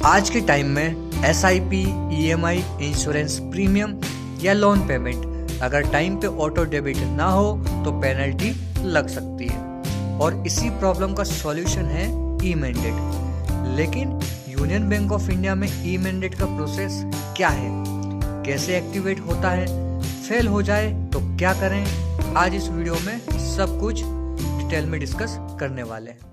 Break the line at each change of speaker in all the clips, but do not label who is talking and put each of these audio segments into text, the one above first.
आज के टाइम में SIP, EMI, इंश्योरेंस प्रीमियम या लोन पेमेंट अगर टाइम पे ऑटो डेबिट ना हो तो पेनल्टी लग सकती है और इसी प्रॉब्लम का सॉल्यूशन है ई मैंडेट। लेकिन यूनियन बैंक ऑफ इंडिया में ई मैंडेट का प्रोसेस क्या है, कैसे एक्टिवेट होता है, फेल हो जाए तो क्या करें, आज इस वीडियो में सब कुछ डिटेल में डिस्कस करने वाले हैं।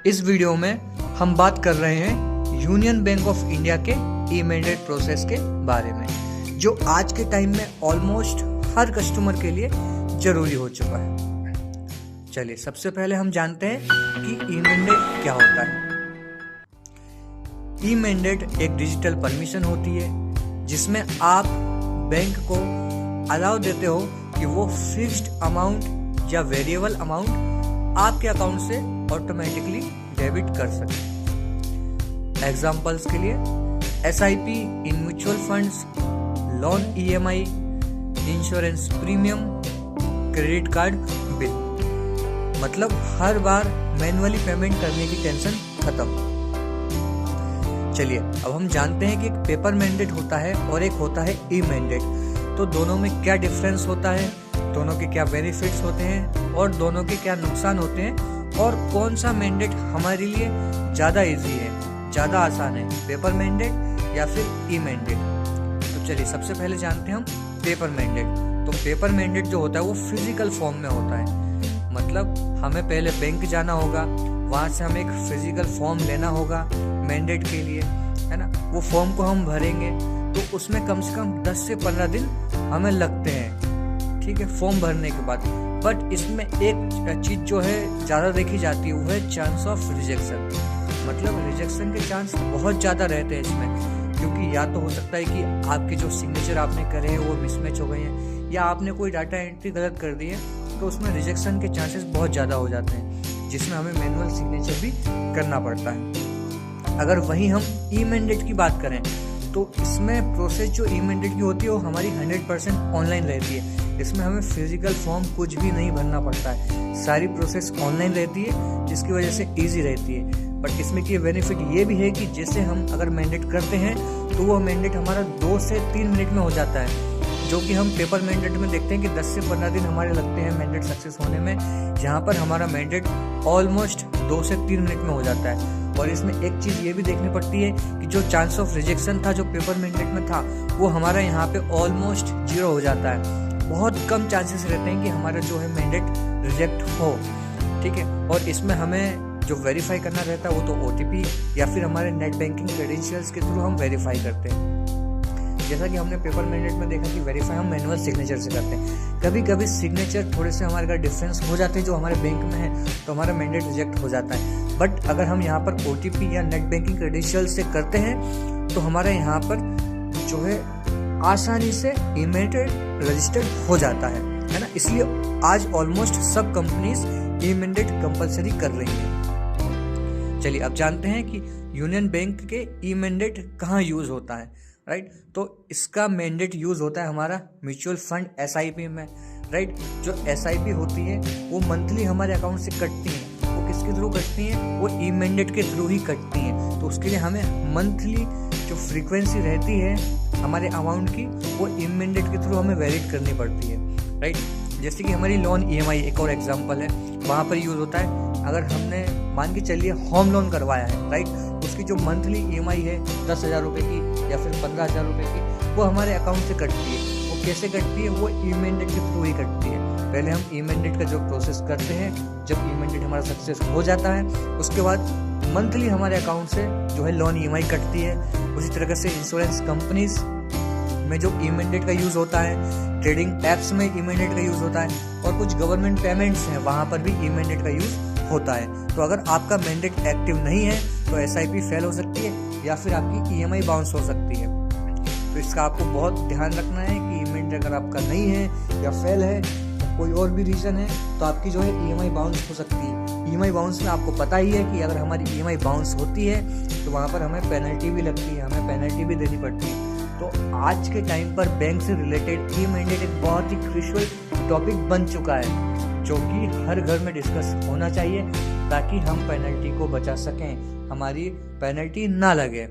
इस वीडियो में हम बात कर रहे हैं यूनियन बैंक ऑफ इंडिया के ई मैंडेट प्रोसेस के बारे में, जो आज के टाइम में ऑलमोस्ट हर कस्टमर के लिए जरूरी हो चुका है। चलिए सबसे पहले हम जानते हैं कि ई मैंडेट क्या होता है। ई मैंडेट एक डिजिटल परमिशन होती है जिसमें आप बैंक को अलाउ देते हो कि वो फिक्स्ड अमाउंट या वेरिएबल अमाउंट आपके अकाउंट से ऑटोमेटिकली डेबिट कर सके। एग्जांपल्स के लिए SIP in mutual funds, loan EMI, insurance premium, credit card bill. मतलब हर बार मैन्युअली पेमेंट करने की टेंशन खत्म। चलिए अब हम जानते हैं कि एक पेपर मैंडेट होता है और एक होता है ई मैंडेट। तो दोनों में क्या डिफरेंस होता है, दोनों के क्या बेनिफिट्स होते हैं और दोनों के क्या नुकसान होते हैं, और कौन सा मैंडेट हमारे लिए ज़्यादा इजी है, ज़्यादा आसान है, पेपर मैंडेट या फिर ई मैंडेट। तो चलिए सबसे पहले जानते हैं हम पेपर मैंडेट। तो पेपर मैंडेट जो होता है वो फिजिकल फॉर्म में होता है। मतलब हमें पहले बैंक जाना होगा, वहाँ से हमें एक फिजिकल फॉर्म लेना होगा मैंडेट के लिए, है ना। वो फॉर्म को हम भरेंगे तो उसमें कम से कम 10 से 15 दिन हमें लगते हैं, ठीक है, फॉर्म भरने के बाद। बट इसमें एक चीज़ जो है ज़्यादा देखी जाती है वो है चांस ऑफ रिजेक्शन। मतलब रिजेक्शन के चांस बहुत ज़्यादा रहते हैं इसमें, क्योंकि या तो हो सकता है कि आपके जो सिग्नेचर आपने करे हैं वो मिसमैच हो गए हैं, या आपने कोई डाटा एंट्री गलत कर दी है, तो उसमें रिजेक्शन के चांसेस बहुत ज़्यादा हो जाते हैं, जिसमें हमें मैनुअल सिग्नेचर भी करना पड़ता है। अगर वहीं हम ई मैंडेट की बात करें तो इसमें प्रोसेस जो ई मैंडेट की होती है वो हमारी 100% ऑनलाइन रहती है। इसमें हमें फिजिकल फॉर्म कुछ भी नहीं भरना पड़ता है, सारी प्रोसेस ऑनलाइन रहती है, जिसकी वजह से इजी रहती है। बट इसमें की बेनिफिट ये भी है कि जैसे हम अगर मैंडेट करते हैं तो वो मैंडेट हमारा 2 से 3 मिनट में हो जाता है, जो कि हम पेपर मैंडेट में देखते हैं कि 10 से 15 दिन हमारे लगते हैं मैंडेट सक्सेस होने में, जहाँ पर हमारा मैंडेट ऑलमोस्ट 2 से 3 मिनट में हो जाता है। और इसमें एक चीज़ ये भी देखनी पड़ती है कि जो चांस ऑफ रिजेक्शन था जो पेपर मैंडेट में था वो हमारा यहाँ पे ऑलमोस्ट 0 हो जाता है। बहुत कम चांसेस रहते हैं कि हमारा जो है मैंडेट रिजेक्ट हो, ठीक है। और इसमें हमें जो वेरीफाई करना रहता है वो तो OTP या फिर हमारे नेट बैंकिंग क्रेडेंशियल्स के थ्रू हम वेरीफाई करते हैं। जैसा कि हमने पेपर मैंडेट में देखा कि वेरीफाई हम मैनुअल सिग्नेचर से करते हैं। कभी कभी सिग्नेचर थोड़े से हमारे अगर डिफरेंस हो जाते हैं जो हमारे बैंक में है तो हमारा मैंडेट रिजेक्ट हो जाता है। बट अगर हम यहाँ पर OTP या नेट बैंकिंग क्रेडेंशियल से करते हैं तो हमारा यहाँ पर जो है आसानी से ई मैंडेट रजिस्टर्ड हो जाता है ना। इसलिए आज ऑलमोस्ट सब कंपनीज ई मैंडेट कंपलसरी कर रही है। चलिए अब जानते हैं कि यूनियन बैंक के ई मैंडेट कहाँ यूज होता है, राइट। तो इसका मैंडेट यूज होता है हमारा म्यूचुअल फंड SIP में, राइट। जो SIP होती है वो मंथली हमारे अकाउंट से कटती है। वो किसके थ्रू कटती हैं, वो ई मैंडेट के थ्रू ही कटती हैं। तो उसके लिए हमें मंथली जो फ्रीक्वेंसी रहती है हमारे अमाउंट की वो ई मैंडेट के थ्रू हमें वैलिड करनी पड़ती है, राइट। जैसे कि हमारी लोन EMI एक और एग्जांपल है, वहाँ पर यूज़ होता है। अगर हमने मान के चलिए होम लोन करवाया है, राइट, उसकी जो मंथली EMI है 10,000 रुपये की या फिर 15,000 रुपये की, वो हमारे अकाउंट से कटती है। वो कैसे कटती है, वो ई मैंडेट के थ्रू ही कटती है। पहले हम ई मैंडेट का जो प्रोसेस करते हैं, जब ई मैंडेट हमारा सक्सेस हो जाता है उसके बाद मंथली हमारे अकाउंट से जो है लोन EMI कटती है। उसी तरह से इंश्योरेंस कंपनीज में जो ई मैंडेट का यूज़ होता है, ट्रेडिंग एप्स में ई मैंडेट का यूज़ होता है, और कुछ गवर्नमेंट पेमेंट्स हैं वहाँ पर भी ई मैंडेट का यूज़ होता है। तो अगर आपका मैंडेट एक्टिव नहीं है तो SIP फेल हो सकती है या फिर आपकी EMI बाउंस हो सकती है। तो इसका आपको बहुत ध्यान रखना है कि ई मैंडेट अगर आपका नहीं है या फेल है, कोई और भी रीज़न है, तो आपकी जो है EMI बाउंस हो सकती है। EMI बाउंस में आपको पता ही है कि अगर हमारी EMI बाउंस होती है तो वहाँ पर हमें पेनल्टी भी लगती है, हमें पेनल्टी भी देनी पड़ती है। तो आज के टाइम पर बैंक से रिलेटेड ई मैंडेट एक बहुत ही क्रूशियल टॉपिक बन चुका है, जो कि हर घर में डिस्कस होना चाहिए। ताकि हम पेनल्टी को बचा सकें, हमारी पेनल्टी ना लगे।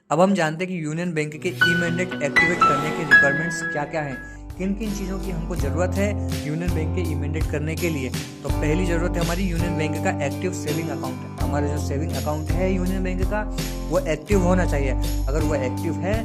अब हम जानते हैं कि यूनियन बैंक के ई मैंडेट एक्टिवेट करने के रिक्वायरमेंट्स क्या क्या हैं, किन किन चीज़ों की हमको ज़रूरत है यूनियन बैंक के ई मैंडेट करने के लिए। तो पहली ज़रूरत है हमारी यूनियन बैंक का एक्टिव सेविंग अकाउंट। हमारा जो सेविंग अकाउंट है यूनियन बैंक का वो एक्टिव होना चाहिए। अगर वो एक्टिव है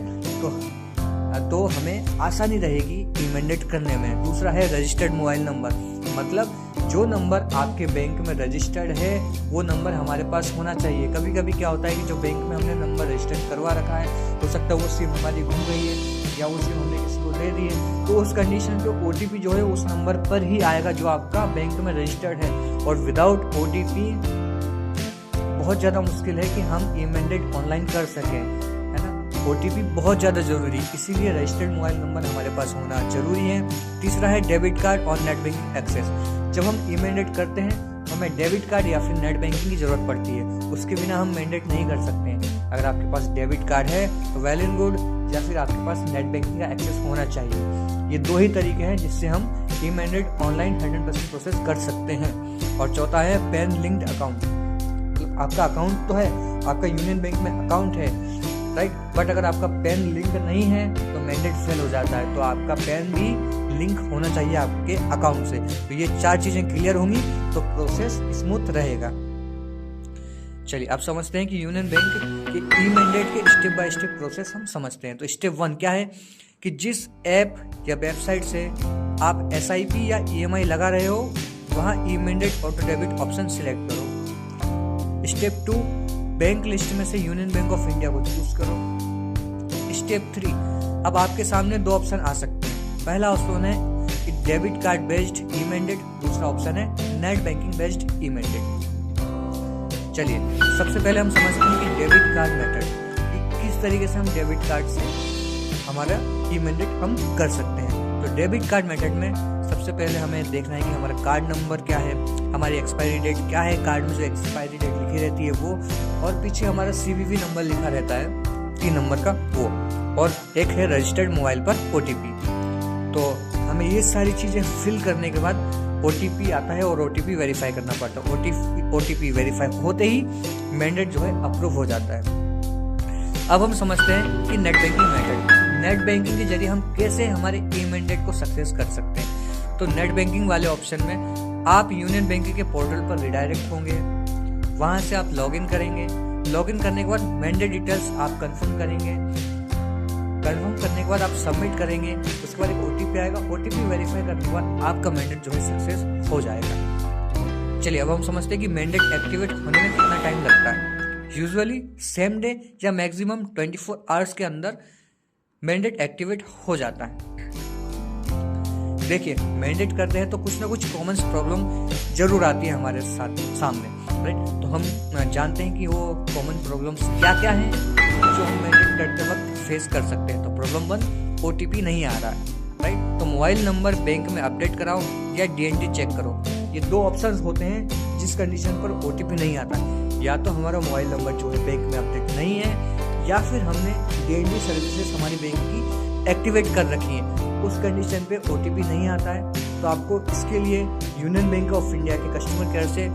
तो हमें आसानी रहेगी ई मैंडेट करने में। दूसरा है रजिस्टर्ड मोबाइल नंबर, मतलब जो नंबर आपके बैंक में रजिस्टर्ड है वो नंबर हमारे पास होना चाहिए। कभी कभी क्या होता है कि जो बैंक में हमने नंबर रजिस्टर्ड करवा रखा है, हो सकता है वो सिम हमारी घूम गई है या वो सिम हमने किसी को दे दी है, तो उस कंडीशन पे OTP जो है उस नंबर पर ही आएगा जो आपका बैंक में रजिस्टर्ड है। और विदाउट OTP बहुत ज़्यादा मुश्किल है कि हम ई मैंडेट ऑनलाइन कर सकें, है ना। OTP बहुत ज़्यादा ज़रूरी, इसीलिए रजिस्टर्ड मोबाइल नंबर हमारे पास होना जरूरी है। तीसरा है डेबिट कार्ड और नेट बैंकिंग एक्सेस। जब हम ई मैंडेट करते हैं हमें डेबिट कार्ड या फिर नेट बैंकिंग की ज़रूरत पड़ती है, उसके बिना हम मैंडेट नहीं कर सकते हैं। अगर आपके पास डेबिट कार्ड है तो वेल एंड गुड, या फिर आपके पास नेट बैंकिंग का एक्सेस होना चाहिए। ये दो ही तरीके हैं जिससे हम ई मैंडेट ऑनलाइन 100% प्रोसेस कर सकते हैं। और चौथा है पैन लिंक्ड अकाउंट। मतलब आपका अकाउंट तो है, आपका यूनियन बैंक में अकाउंट है, राइट, बट अगर आपका पैन लिंक नहीं है तो मैंडेट फेल हो जाता है। तो आपका पैन भी लिंक होना चाहिए आपके अकाउंट से। तो ये 4 चीजें क्लियर होंगी तो प्रोसेस स्मूथ रहेगा। चलिए अब समझते हैं कि यूनियन बैंक के ई मैंडेट के स्टेप बाय स्टेप प्रोसेस हम समझते हैं। तो स्टेप 1 क्या है कि जिस ऐप या वेबसाइट से आप SIP या EMI लगा रहे हो वहाँ e mandate auto debit option select करो। स्टेप 2 बैंक लिस्ट में से यूनियन बैंक ऑफ इंडिया को चूज करो। स्टेप 3 अब आपके सामने 2 ऑप्शन आ सकते हैं। पहला ऑप्शन है कि debit card based e mandate, दूसरा ऑप्शन है net banking based e mandate. चलिए सबसे पहले हम समझते हैं कि डेबिट कार्ड मेथड, कि किस तरीके से हम डेबिट कार्ड से हमारा ई मैंडेट हम कर सकते हैं। तो डेबिट कार्ड मेथड में सबसे पहले हमें देखना है कि हमारा कार्ड नंबर क्या है, हमारी एक्सपायरी डेट क्या है, कार्ड में जो एक्सपायरी डेट लिखी रहती है वो, और पीछे हमारा CVV नंबर लिखा रहता है 3 नंबर का वो, और एक है रजिस्टर्ड मोबाइल पर OTP। तो हमें ये सारी चीज़ें फिल करने के बाद OTP आता है और OTP वेरीफाई करना पड़ता है। OTP वेरीफाई होते ही मैंडेट जो है अप्रूव हो जाता है। अब हम समझते हैं कि net banking method, net banking के जरिए हम कैसे हमारे ई मैंडेट को सक्सेस कर सकते हैं। तो नेट बैंकिंग वाले ऑप्शन में आप यूनियन बैंक के पोर्टल पर रिडायरेक्ट होंगे, वहां से आप लॉगिन करेंगे। लॉगिन करने के बाद मैंडेट डिटेल्स आप कंफर्म करेंगे, कंफर्म करने के बाद आप सबमिट करेंगे, उसके बाद एक OTP आएगा। OTP वेरीफाई करने के बाद आपका मैंडेट जो है सक्सेस हो जाएगा। चलिए अब हम समझते हैं कि मैंडेट एक्टिवेट होने में कितना टाइम लगता है। यूजुअली सेम डे या मैक्सिमम 24 आवर्स के अंदर मैंडेट एक्टिवेट हो जाता है। देखिए मैंडेट करते हैं तो कुछ ना कुछ कॉमन प्रॉब्लम जरूर आती है हमारे साथ सामने, राइट। तो हम जानते हैं कि वो कॉमन प्रॉब्लम्स क्या क्या हैं जो हम मैंडेट करते वक्त फेस कर सकते हैं। तो प्रॉब्लम 1, OTP नहीं आ रहा है, राइट। तो मोबाइल नंबर बैंक में अपडेट कराओ या DND चेक करो। ये 2 ऑप्शंस होते हैं जिस कंडीशन पर OTP नहीं आता है। या तो हमारा मोबाइल नंबर जो है बैंक में अपडेट नहीं है, या फिर हमने DND सर्विसेज हमारी बैंक की एक्टिवेट कर रखी है, उस कंडीशन पे OTP नहीं आता है। तो आपको इसके लिए यूनियन बैंक ऑफ इंडिया के कस्टमर केयर से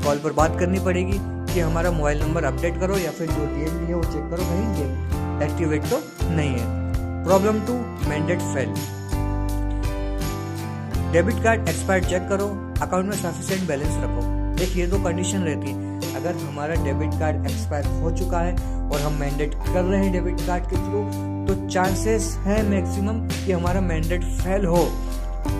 कॉल पर बात करनी पड़ेगी कि हमारा मोबाइल नंबर अपडेट करो, या फिर जो DND है वो चेक करो कहीं एक्टिवेट तो नहीं है। Problem 2, mandate fail. Debit card expire check करो, अकाउंट में सफिशिएंट बैलेंस रखो। देखिए 2 कंडीशन रहती है। अगर हमारा डेबिट कार्ड एक्सपायर हो चुका है और हम मैंडेट कर रहे हैं डेबिट कार्ड के थ्रू, तो चांसेस है मैक्सिमम कि हमारा मैंडेट फेल हो।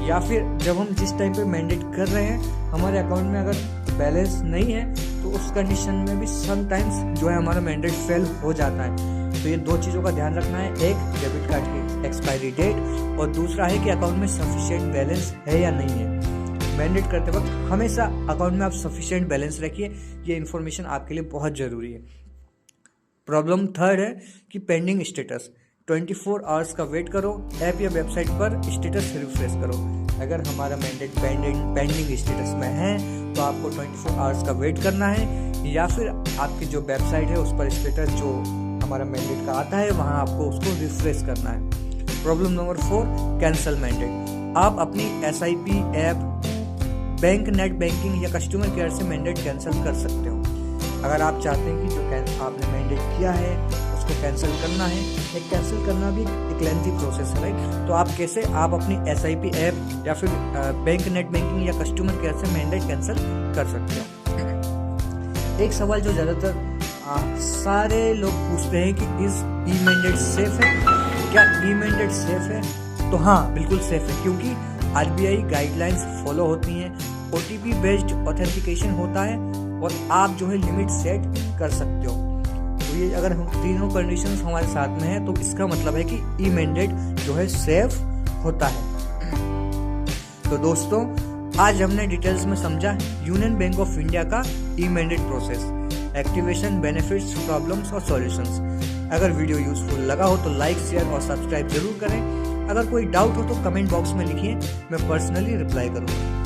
या फिर जब हम जिस टाइम पे मैंडेट कर रहे हैं हमारे अकाउंट में अगर बैलेंस नहीं है, तो उस कंडीशन में भी समटाइम्स जो है हमारा मैंडेट फेल हो जाता है। तो ये 2 चीज़ों का ध्यान रखना है, एक डेबिट कार्ड की एक्सपायरी डेट और दूसरा है कि अकाउंट में सफिशिएंट बैलेंस है या नहीं है। मैंडेट करते वक्त हमेशा अकाउंट में आप सफिशिएंट बैलेंस रखिए, ये इन्फॉर्मेशन आपके लिए बहुत ज़रूरी है। प्रॉब्लम 3 है कि पेंडिंग स्टेटस, 24 आवर्स का वेट करो, ऐप या वेबसाइट पर स्टेटस रिफ्रेश करो। अगर हमारा मैंडेट पेंडिंग स्टेटस में है तो आपको 24 आवर्स का वेट करना है, या फिर आपकी जो वेबसाइट है उस पर स्टेटस जो हमारा मैंडेट का आता है वहाँ आपको उसको रिफ्रेश करना है। Problem number 4, cancel mandate. आप अपनी SIP app bank net banking या कस्टमर केयर से मैंडेट कैंसिल कर सकते हो। अगर आप चाहते हैं कि जो आपने मैंडेट किया है उसको कैंसिल करना है, एक कैंसिल करना भी एक लेंथी प्रोसेस है, राइट। तो आप कैसे आप अपनी SIP ऐप या फिर बैंक नेट बैंकिंग या कस्टमर केयर से मैंडेट कैंसिल कर सकते हो। एक सवाल जो ज़्यादातर सारे लोग पूछते हैं कि इस ई मैंडेट सेफ है, क्या ई मैंडेट सेफ है? तो हाँ, बिल्कुल सेफ है, क्योंकि RBI गाइडलाइंस फॉलो होती हैं, OTP बेस्ड ऑथेंटिकेशन होता है और आप जो है लिमिट सेट कर सकते हो। तो ये अगर हम तीनों कंडीशंस हमारे साथ में है तो इसका मतलब है कि ई मैंडेट जो है सेफ होता है। तो दोस्तों, आज हमने डिटेल्स में समझा यूनियन बैंक ऑफ इंडिया का e mandate process, activation, benefits, problems और सॉल्यूशंस। अगर वीडियो यूजफुल लगा हो तो लाइक, शेयर और सब्सक्राइब जरूर करें। अगर कोई डाउट हो तो कमेंट बॉक्स में लिखिए, मैं पर्सनली रिप्लाई करूँगा।